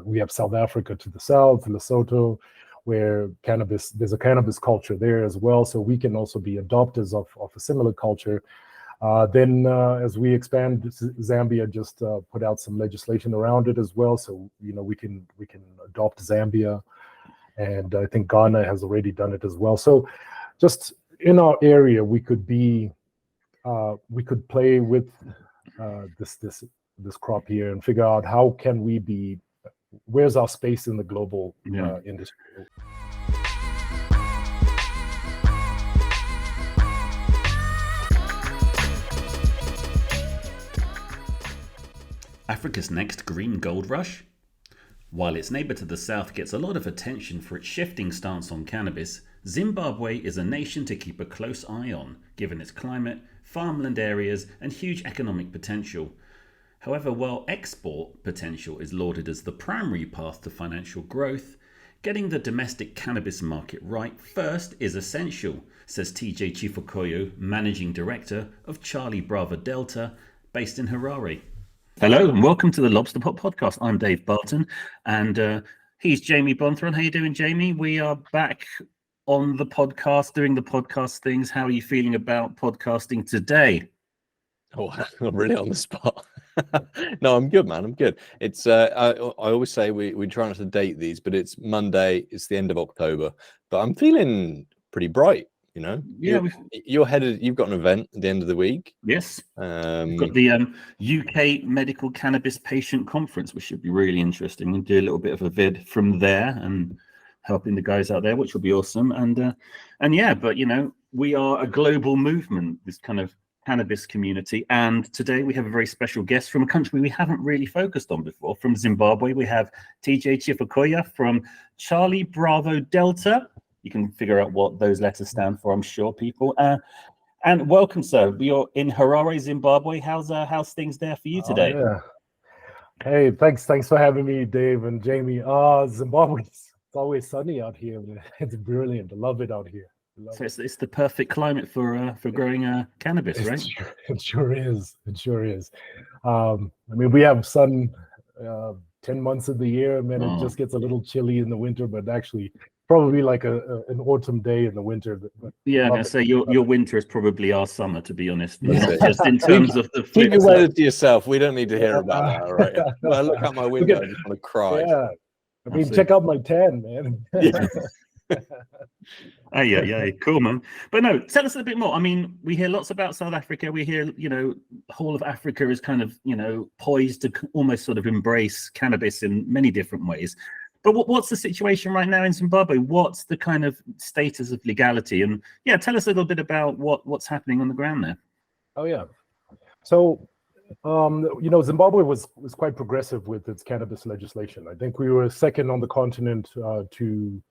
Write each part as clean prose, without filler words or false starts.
we have South Africa to the south, Lesotho, where there's a cannabis culture there as well. So we can also be adopters of a similar culture. Then as we expand, Zambia just put out some legislation around it as well. So, we can adopt Zambia, and I think Ghana has already done it as well. So just in our area, we could play with this crop here and figure out how can we be, where's our space in the global industry. Africa's next green gold rush? While its neighbour to the south gets a lot of attention for its shifting stance on cannabis, Zimbabwe is a nation to keep a close eye on, given its climate, farmland areas, and huge economic potential. However, while export potential is lauded as the primary path to financial growth, getting the domestic cannabis market right first is essential, says TJ Chifokoyo, Managing Director of Charlie Bravo Delta, based in Harare. Hello and welcome to the Lobsterpot podcast. I'm Dave Barton and he's Jamie Bonthron. How you doing, Jamie? We are back on the podcast, doing the podcast things. How are you feeling about podcasting today? Oh, I'm really on the spot. No, I'm good, man. I'm good. It's I always say we try not to date these, but it's Monday. It's the end of October, but I'm feeling pretty bright. Yeah, you're headed. You've got an event at the end of the week. Yes, we've got the UK Medical Cannabis Patient Conference, which should be really interesting, and do a little bit of a vid from there and helping the guys out there, which will be awesome. And yeah, but we are a global movement, this kind of cannabis community, and today we have a very special guest from a country we haven't really focused on before. From Zimbabwe, we have TJ Chifokoyo from Charlie Bravo Delta. You can figure out what those letters stand for, I'm sure, people. And welcome, sir. You're in Harare, Zimbabwe. How's things there for you today? Yeah. Hey, thanks for having me, Dave and Jamie. Zimbabwe, it's always sunny out here. It's brilliant. I love it out here. So it's the perfect climate for growing cannabis, right? It sure is. It sure is. We have sun 10 months of the year, and then it just gets a little chilly in the winter, but actually probably like an autumn day in the winter. But yeah, I'm gonna say your winter is probably our summer, to be honest. Just in terms of the keep your weather to yourself. We don't need to hear about that, all right? When I look out my window, I just want to cry. Yeah, check out my tan, man. Yeah, cool, man. But no, tell us a bit more. We hear lots about South Africa. We hear, whole of Africa is kind of, poised to almost sort of embrace cannabis in many different ways. But what's the situation right now in Zimbabwe? What's the kind of status of legality? And yeah, tell us a little bit about what's happening on the ground there. Oh yeah, so Zimbabwe was quite progressive with its cannabis legislation. I think we were second on the continent to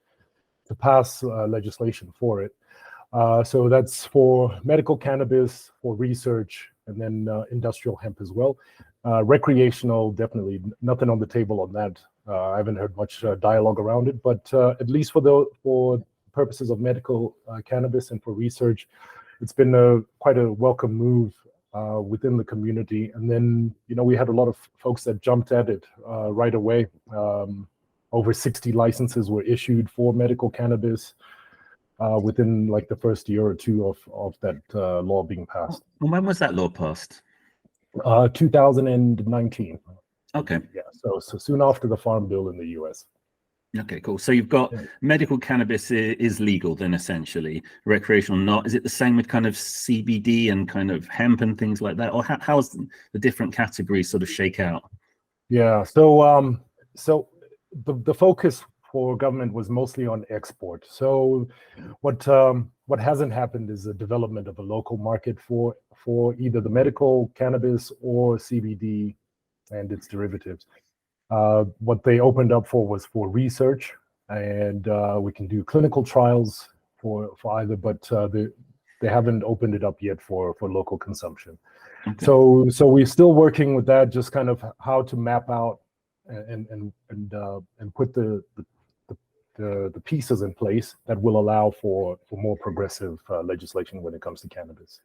pass legislation for it. So that's for medical cannabis, for research, and then industrial hemp as well. Recreational, definitely nothing on the table on that. I haven't heard much dialogue around it, but at least for purposes of medical cannabis and for research, it's been quite a welcome move within the community. And then, we had a lot of folks that jumped at it right away. Over 60 licenses were issued for medical cannabis within like the first year or two of that law being passed. And when was that law passed? 2019. Okay. Yeah, so soon after the Farm Bill in the US. Okay, cool. So you've got medical cannabis is legal then, essentially. Recreational not. Is it the same with kind of CBD and kind of hemp and things like that? Or how's the different categories sort of shake out? Yeah, so the focus for government was mostly on export. So what hasn't happened is the development of a local market for either the medical cannabis or CBD and its derivatives. What they opened up for was for research, and we can do clinical trials for either, but they haven't opened it up yet for local consumption. Okay. So we're still working with that, just kind of how to map out and put the pieces in place that will allow for more progressive legislation when it comes to cannabis.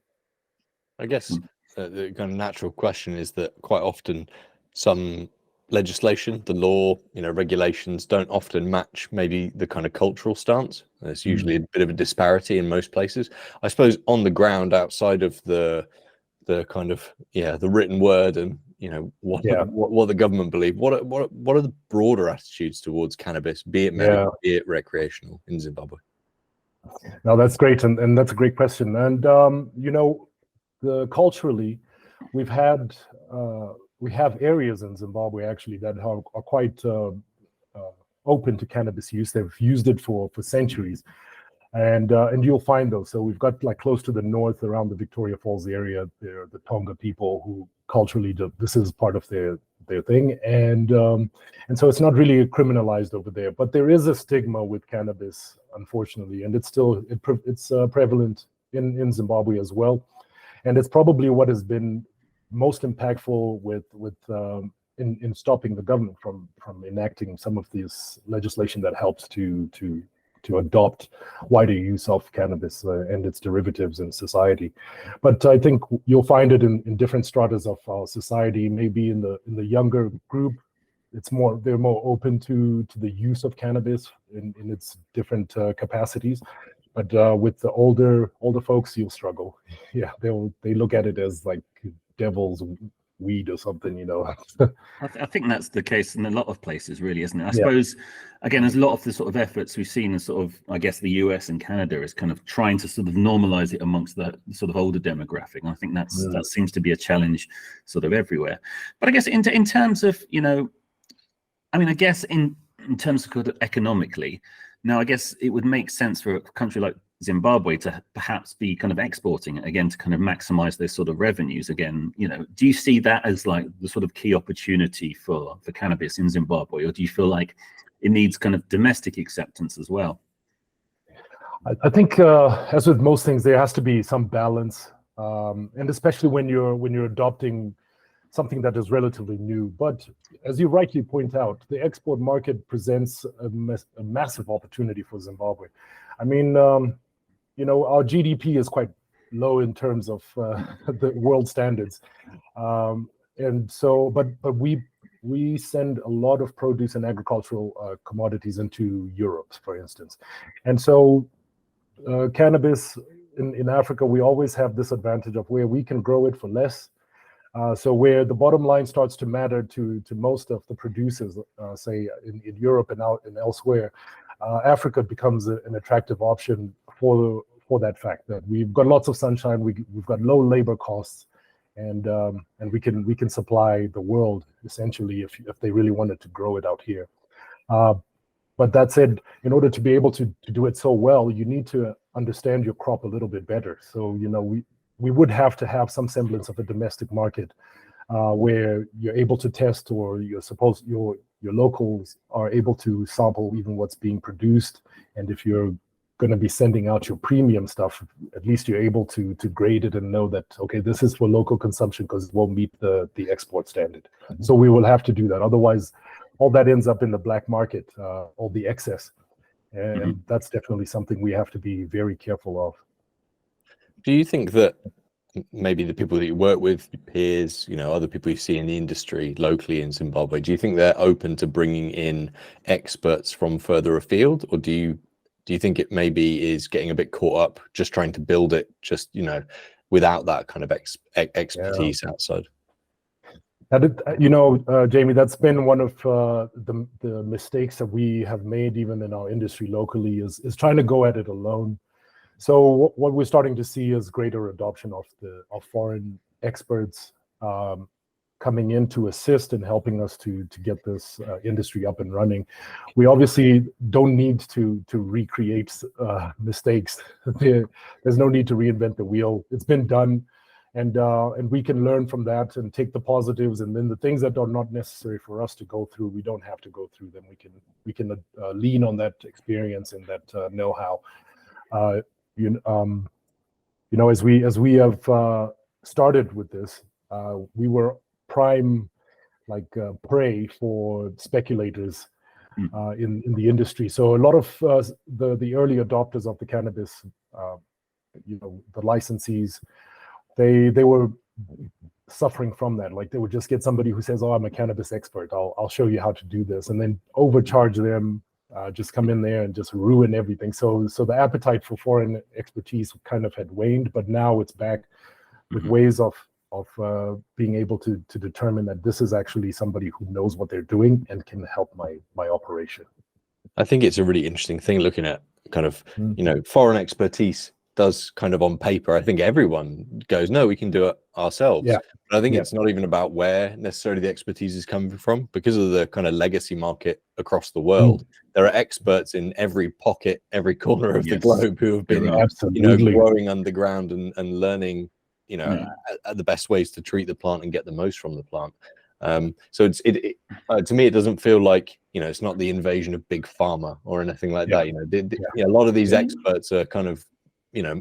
I guess the kind of natural question is that quite often some legislation, the law, regulations don't often match maybe the kind of cultural stance. There's usually a bit of a disparity in most places. I suppose on the ground, outside of the kind of the written word and what the government believe, what are the broader attitudes towards cannabis, be it medical, be it recreational, in Zimbabwe? No, that's great, and that's a great question. And culturally, we have areas in Zimbabwe actually that are quite open to cannabis use. They've used it for centuries, and you'll find those. So we've got like close to the north, around the Victoria Falls area, they're the Tonga people who culturally this is part of their thing, and so it's not really criminalized over there. But there is a stigma with cannabis, unfortunately, and it's prevalent in Zimbabwe as well, and it's probably what has been most impactful in stopping the government from enacting some of this legislation that helps to adopt wider use of cannabis and its derivatives in society. But I think you'll find it in different stratas of our society. Maybe in the younger group, they're more open to the use of cannabis in its different capacities. But with the older folks, you'll struggle. Yeah, they look at it as like devil's weed or something, I think that's the case in a lot of places, really, isn't it? I suppose, again, there's a lot of the sort of efforts we've seen in sort of, I guess, the US and Canada is kind of trying to sort of normalize it amongst the sort of older demographic. And I think that seems to be a challenge sort of everywhere. But I guess in terms of, I guess in terms of, kind of economically, now, I guess it would make sense for a country like Zimbabwe to perhaps be kind of exporting it again to kind of maximize those sort of revenues again. Do you see that as like the sort of key opportunity for cannabis in Zimbabwe, or do you feel like it needs kind of domestic acceptance as well? I think, as with most things, there has to be some balance, and especially when you're adopting something that is relatively new. But as you rightly point out, the export market presents a massive opportunity for Zimbabwe. I mean, our GDP is quite low in terms of the world standards, and so, but we send a lot of produce and agricultural commodities into Europe, for instance, and so cannabis in Africa, we always have this advantage of where we can grow it for less. So where the bottom line starts to matter to most of the producers, say in Europe and out and elsewhere, Africa becomes an attractive option for that fact that we've got lots of sunshine, we've got low labor costs, and we can supply the world essentially if they really wanted to grow it out here. But that said, in order to be able to do it so well, you need to understand your crop a little bit better. So we would have to have some semblance of a domestic market where you're able to test, or your locals are able to sample even what's being produced. And if you're going to be sending out your premium stuff, at least you're able to grade it and know that, okay, this is for local consumption because it won't meet the export standard. Mm-hmm. So we will have to do that. Otherwise, all that ends up in the black market, all the excess. And that's definitely something we have to be very careful of. Do you think that maybe the people that you work with, your peers, other people you see in the industry locally in Zimbabwe, do you think they're open to bringing in experts from further afield, or do you think it maybe is getting a bit caught up just trying to build it just without that kind of expertise outside? Jamie, that's been one of the mistakes that we have made even in our industry locally is trying to go at it alone. So what we're starting to see is greater adoption of foreign experts coming in to assist and helping us to get this industry up and running. We obviously don't need to recreate mistakes. There's no need to reinvent the wheel. It's been done, and we can learn from that and take the positives, and then the things that are not necessary for us to go through, we don't have to go through them. We can lean on that experience and that know-how. As we have started with this, we were prime prey for speculators in the industry. So a lot of the early adopters of the cannabis, the licensees, they were suffering from that. Like they would just get somebody who says, "Oh, I'm a cannabis expert. I'll show you how to do this," and then overcharge them, just come in there and just ruin everything. So the appetite for foreign expertise kind of had waned, but now it's back with ways of being able to determine that this is actually somebody who knows what they're doing and can help my operation. I think it's a really interesting thing looking at kind of, foreign expertise does kind of on paper. I think everyone goes, no, we can do it ourselves. Yeah. But I think it's not even about where necessarily the expertise is coming from, because of the kind of legacy market across the world. There are experts in every pocket, every corner of the globe who have been, growing underground and learning, at the best ways to treat the plant and get the most from the plant. So to me, it doesn't feel like, it's not the invasion of big pharma or anything like that. A lot of these experts are kind of,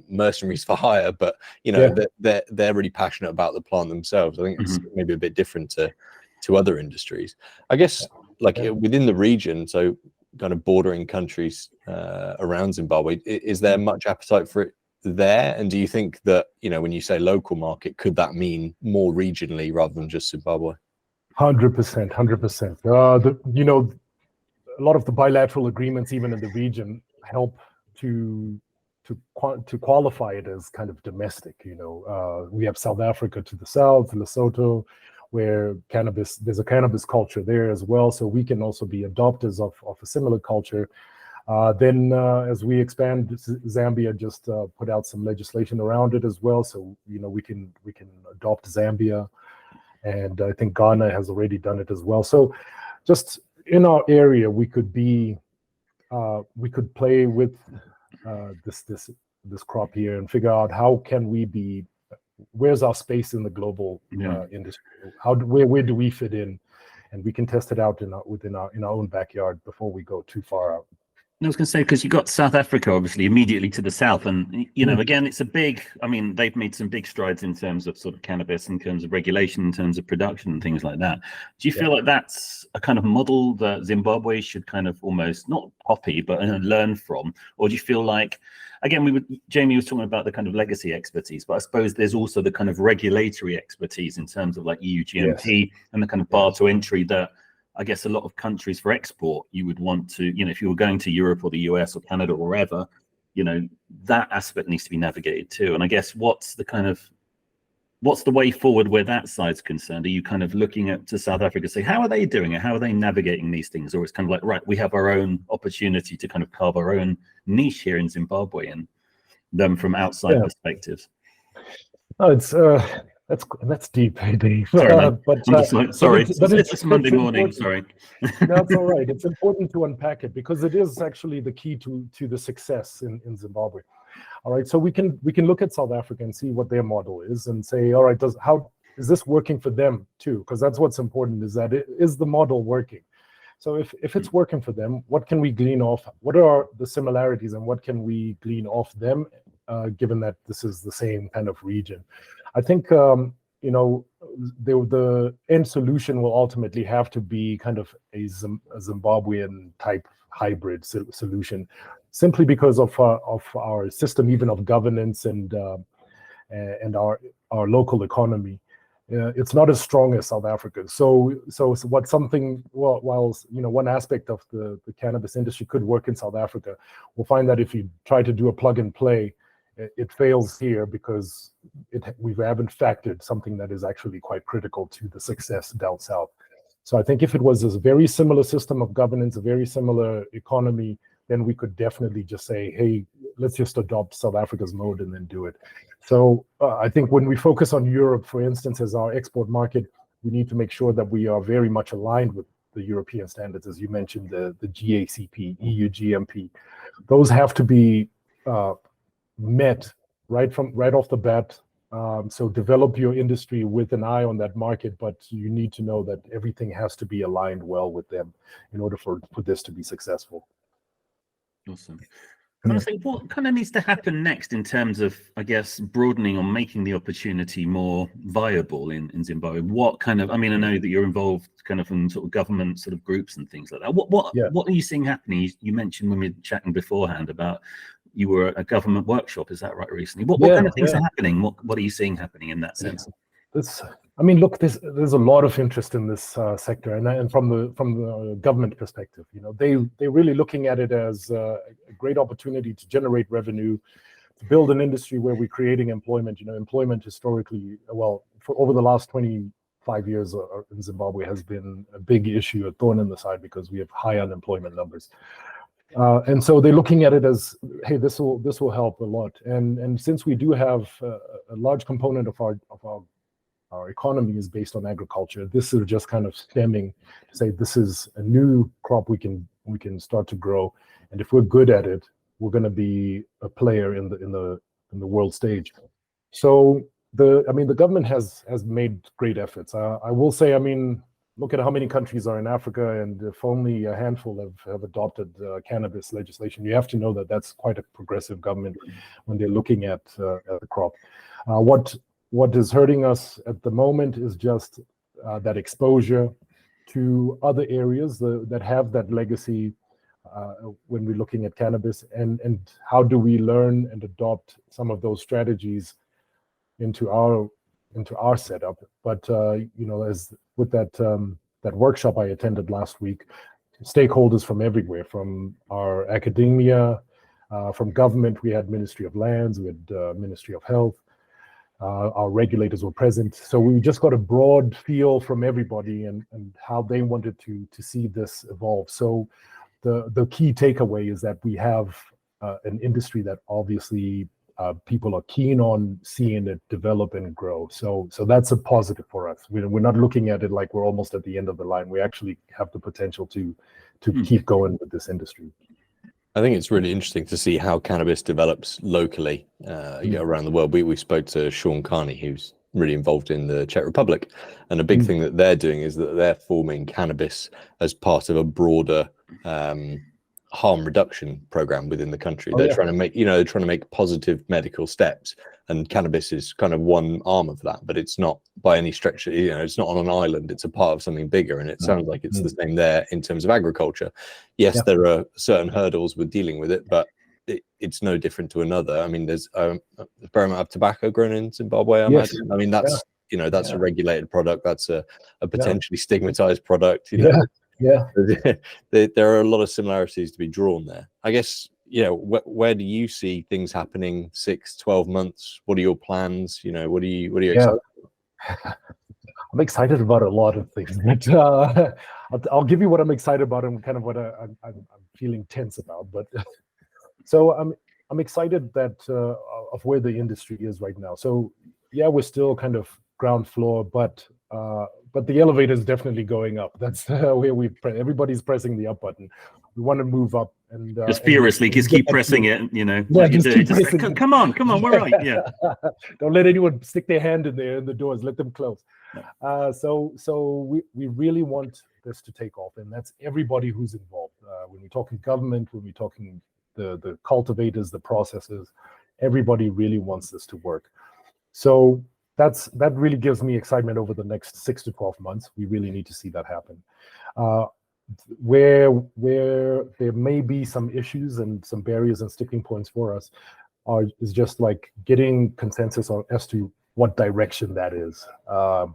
mercenaries for hire, but they're really passionate about the plant themselves. I think it's maybe a bit different to other industries, I guess. Within the region, so kind of bordering countries around Zimbabwe, is there much appetite for it there? And do you think that, when you say local market, could that mean more regionally rather than just Zimbabwe? 100%. A lot of the bilateral agreements, even in the region, help to qualify it as kind of domestic. We have South Africa to the south, Lesotho, where there's a cannabis culture there as well. So we can also be adopters of a similar culture. Then as we expand, Zambia just put out some legislation around it as well. So, we can adopt Zambia. And I think Ghana has already done it as well. So just in our area, we could play with this crop here and figure out how can we where's our space in the global industry? Where do we fit in? And we can test it out in our own backyard before we go too far out. I was going to say, because you got South Africa, obviously, immediately to the south. And, again, it's they've made some big strides in terms of sort of cannabis, in terms of regulation, in terms of production and things like that. Do you feel like that's a kind of model that Zimbabwe should kind of almost not copy, but learn from? Or do you feel like, again, Jamie was talking about the kind of legacy expertise, but I suppose there's also the kind of regulatory expertise in terms of like EU GMP and the kind of bar to entry that I guess a lot of countries for export, you would want to, if you were going to Europe or the US or Canada or wherever, that aspect needs to be navigated too. And I guess what's the way forward where that side's concerned? Are you kind of looking to South Africa, say, how are they doing it? How are they navigating these things? Or it's kind of like, right, we have our own opportunity to kind of carve our own niche here in Zimbabwe and them from outside perspectives. Oh, that's deep, Dave. Sorry, it's Monday morning. Sorry. That's all right. It's important to unpack it because it is actually the key to the success in Zimbabwe. All right, so we can look at South Africa and see what their model is and say, all right, how is this working for them too? Because that's what's important, is that is the model working? So if it's working for them, what can we glean off? What are the similarities and what can we glean off them, given that this is the same kind of region? I think, the end solution will ultimately have to be kind of a Zimbabwean type hybrid solution, simply because of our system, even of governance and our local economy. It's not as strong as South Africa. So while one aspect of the cannabis industry could work in South Africa, we'll find that if you try to do a plug and play, it fails here because we haven't factored something that is actually quite critical to the success down south. So I think if it was a very similar system of governance, a very similar economy, then we could definitely just say, hey, let's just adopt South Africa's mode and then do it. So I think when we focus on Europe, for instance, as our export market, we need to make sure that we are very much aligned with the European standards, as you mentioned, the GACP, EU GMP. Those have to be met right off the bat. So develop your industry with an eye on that market, but you need to know that everything has to be aligned well with them in order for this to be successful. Awesome. And I think what kind of needs to happen next in terms of, I guess, broadening or making the opportunity more viable in Zimbabwe? What kind of, I know that you're involved kind of in sort of government sort of groups and things like that. What are you seeing happening? You mentioned when we were chatting beforehand about you were at a government workshop, is that right, recently? What kind of things are happening? What are you seeing happening in that sense? I mean, look, there's a lot of interest in this sector, and from the government perspective, they're really looking at it as a great opportunity to generate revenue, to build an industry where we're creating employment. Employment historically, well, for over the last 25 years in Zimbabwe has been a big issue, a thorn in the side, because we have high unemployment numbers. And so they're looking at it as, hey, this will help a lot. And since we do have a large component of our economy is based on agriculture, this is just kind of stemming to say this is a new crop we can start to grow, and if we're good at it, we're going to be a player in the world stage. So the government has made great efforts. I will say, look at how many countries are in Africa, and if only a handful have adopted cannabis legislation. You have to know that that's quite a progressive government when they're looking at the crop. What is hurting us at the moment is just that exposure to other areas that have that legacy when we're looking at cannabis, and how do we learn and adopt some of those strategies into our setup. But as with that workshop I attended last week, stakeholders from everywhere, from our academia, from government, we had Ministry of Lands, we had Ministry of Health, our regulators were present. So we just got a broad feel from everybody and how they wanted to see this evolve. So the key takeaway is that we have an industry that obviously people are keen on seeing it develop and grow. So that's a positive for us. We're not looking at it like we're almost at the end of the line. We actually have the potential to keep going with this industry. I think it's really interesting to see how cannabis develops locally around the world. We spoke to Sean Carney, who's really involved in the Czech Republic, and a big thing that they're doing is that they're forming cannabis as part of a broader harm reduction program within the country. They're trying to make positive medical steps, and cannabis is kind of one arm of that, but it's not by any stretch, it's not on an island, it's a part of something bigger. And it sounds like it's the same there in terms of agriculture. Yes, there are certain hurdles with dealing with it, but it's no different to another. I mean, there's a fair amount of tobacco grown in Zimbabwe, I imagine. I mean, that's that's a regulated product, that's a potentially stigmatized product. There are a lot of similarities to be drawn there. I guess, where do you see things happening 6-12 months? What are your plans? What are you excited about? I'm excited about a lot of things, but I'll give you what I'm excited about and kind of what I'm feeling tense about. But so I'm excited that of where the industry is right now. So we're still kind of ground floor, but the elevator is definitely going up. That's where everybody's pressing the up button. We want to move up and just furiously, just keep pressing it. What you do. Just like, come on, we're right. Yeah. Don't let anyone stick their hand in the doors. Let them close. So we really want this to take off, and that's everybody who's involved. When we're talking government, when we're talking the cultivators, the processors, everybody really wants this to work. So that really gives me excitement over the next 6 to 12 months. We really need to see that happen. Where there may be some issues and some barriers and sticking points for us is just like getting consensus as to what direction that is. I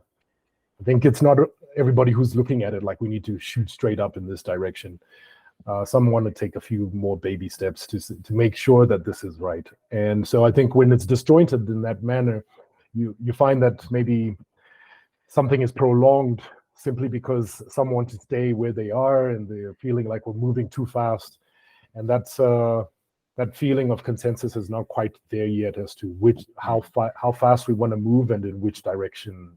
think it's not everybody who's looking at it like we need to shoot straight up in this direction. Some want to take a few more baby steps to make sure that this is right. And so I think when it's disjointed in that manner, you find that maybe something is prolonged simply because some want to stay where they are and they're feeling like we're moving too fast. And that's that feeling of consensus is not quite there yet as to how fast we want to move and in which direction,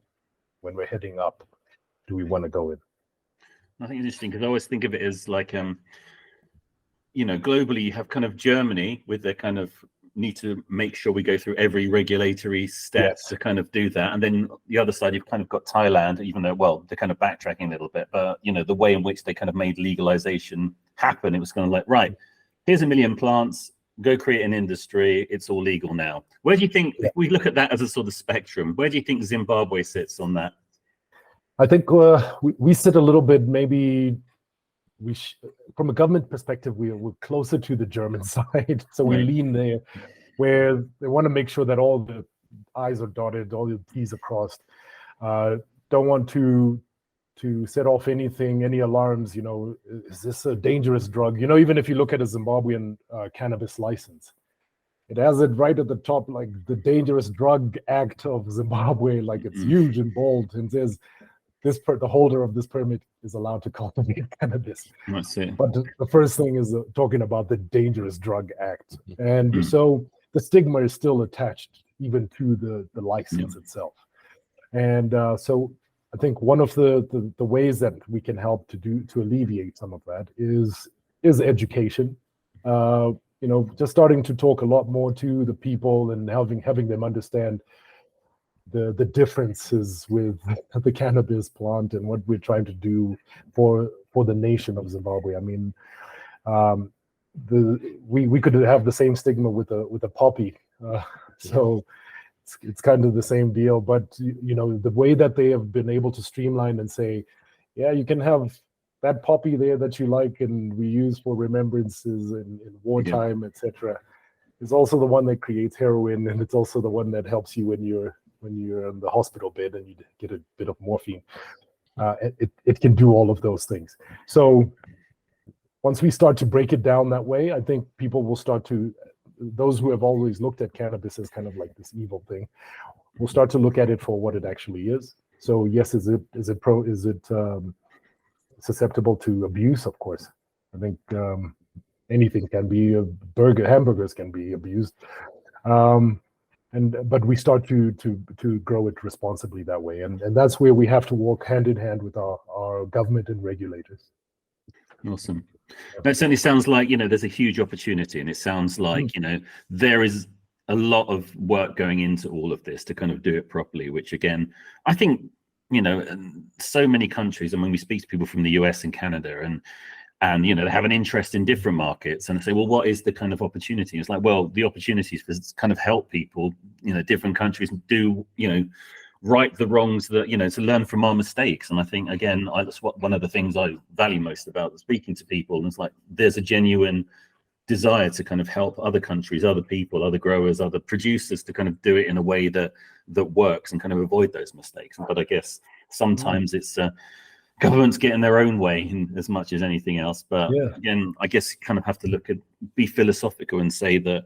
when we're heading up, do we want to go in. I think it's interesting because I always think of it as like, globally you have kind of Germany with their kind of need to make sure we go through every regulatory step to kind of do that. And then the other side, you've kind of got Thailand, even though, they're kind of backtracking a little bit, but, the way in which they kind of made legalization happen, it was kind of like, right, here's 1 million plants, go create an industry, it's all legal now. Where do you think, if we look at that as a sort of spectrum, where do you think Zimbabwe sits on that? I think we sit a little bit, maybe from a government perspective, we're closer to the German side. So we lean there, where they want to make sure that all the I's are dotted, all the T's are crossed. Don't want to set off any alarms. Is this a dangerous drug? Even if you look at a Zimbabwean cannabis license, it has it right at the top, like the Dangerous Drug Act of Zimbabwe, like it's huge and bold, and says the holder of this permit is allowed to cultivate cannabis. That's it. But the first thing is talking about the Dangerous Drug Act, and so the stigma is still attached even to the license itself. And so I think one of the ways that we can help to alleviate some of that is education. Just starting to talk a lot more to the people and having them understand the differences with the cannabis plant and what we're trying to do for the nation of Zimbabwe. I mean, we could have the same stigma with a poppy, so it's kind of the same deal. But the way that they have been able to streamline and say, yeah, you can have that poppy there that you like and we use for remembrances in wartime, etc., is also the one that creates heroin, and it's also the one that helps you when you're in the hospital bed and you get a bit of morphine. It can do all of those things. So once we start to break it down that way, I think people will start to, those who have always looked at cannabis as kind of like this evil thing, will start to look at it for what it actually is. So yes, is it susceptible to abuse? Of course. I think anything can be hamburgers can be abused. But we start to grow it responsibly that way. And that's where we have to work hand in hand with our government and regulators. Awesome. That certainly sounds like, there's a huge opportunity, and it sounds like, there is a lot of work going into all of this to kind of do it properly, which again, I think, so many countries, I mean, we speak to people from the US and Canada, and they have an interest in different markets, and they say, well, what is the kind of opportunity? It's like, well, the opportunities for kind of help people, different countries do, right the wrongs that, to learn from our mistakes. And I think, again, that's one of the things I value most about speaking to people. And it's like, there's a genuine desire to kind of help other countries, other people, other growers, other producers to kind of do it in a way that works and kind of avoid those mistakes. But I guess sometimes it's governments get in their own way in as much as anything else. But again, I guess you kind of have to be philosophical and say that,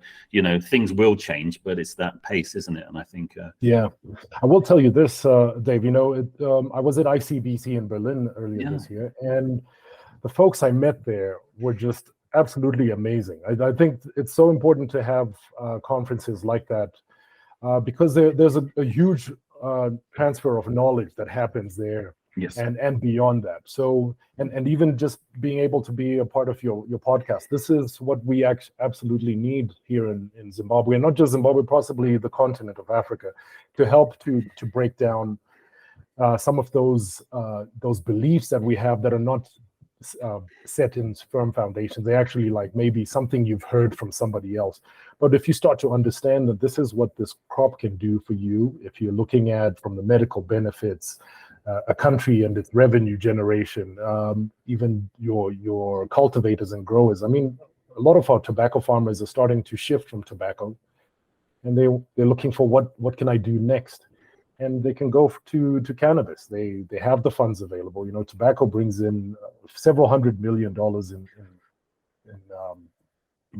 things will change, but it's that pace, isn't it? And I think I will tell you this, Dave, I was at ICBC in Berlin earlier this year, and the folks I met there were just absolutely amazing. I think it's so important to have conferences like that because there's a huge transfer of knowledge that happens there. Yes. And beyond that. So, and even just being able to be a part of your podcast, this is what we absolutely need here in Zimbabwe, and not just Zimbabwe, possibly the continent of Africa, to help to break down some of those beliefs that we have that are not set in firm foundations. They actually like maybe something you've heard from somebody else. But if you start to understand that this is what this crop can do for you, if you're looking at from the medical benefits, a country and its revenue generation, even your cultivators and growers. I mean, a lot of our tobacco farmers are starting to shift from tobacco, and they're looking for what can I do next, and they can go to cannabis. They have the funds available. Tobacco brings in several $100 million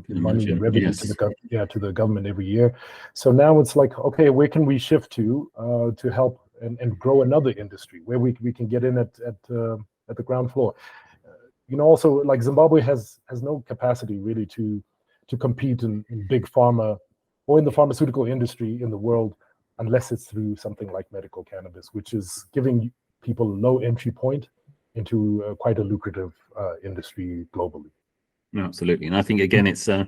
in money and revenue to the government every year. So now it's like, okay, where can we shift to help and grow another industry where we can get in at the ground floor. Also, like Zimbabwe has no capacity really to compete in big pharma or in the pharmaceutical industry in the world unless it's through something like medical cannabis, which is giving people a low entry point into quite a lucrative industry globally. No, absolutely. And I think, again, it's so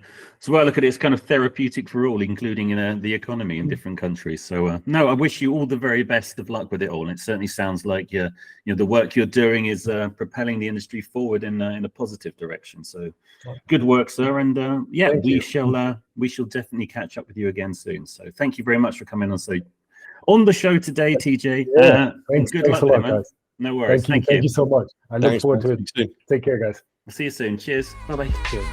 I look at it, it's kind of therapeutic for all, including the economy in different countries. So no, I wish you all the very best of luck with it all. And it certainly sounds like the work you're doing is propelling the industry forward in a positive direction. So good work, sir. And we shall definitely catch up with you again soon. So thank you very much for coming on the show today, TJ. Thanks. Good luck, a lot, man. guys. No worries. Thank you so much. I look forward to it. Take care, guys. See you soon. Cheers. Bye-bye. Cheers.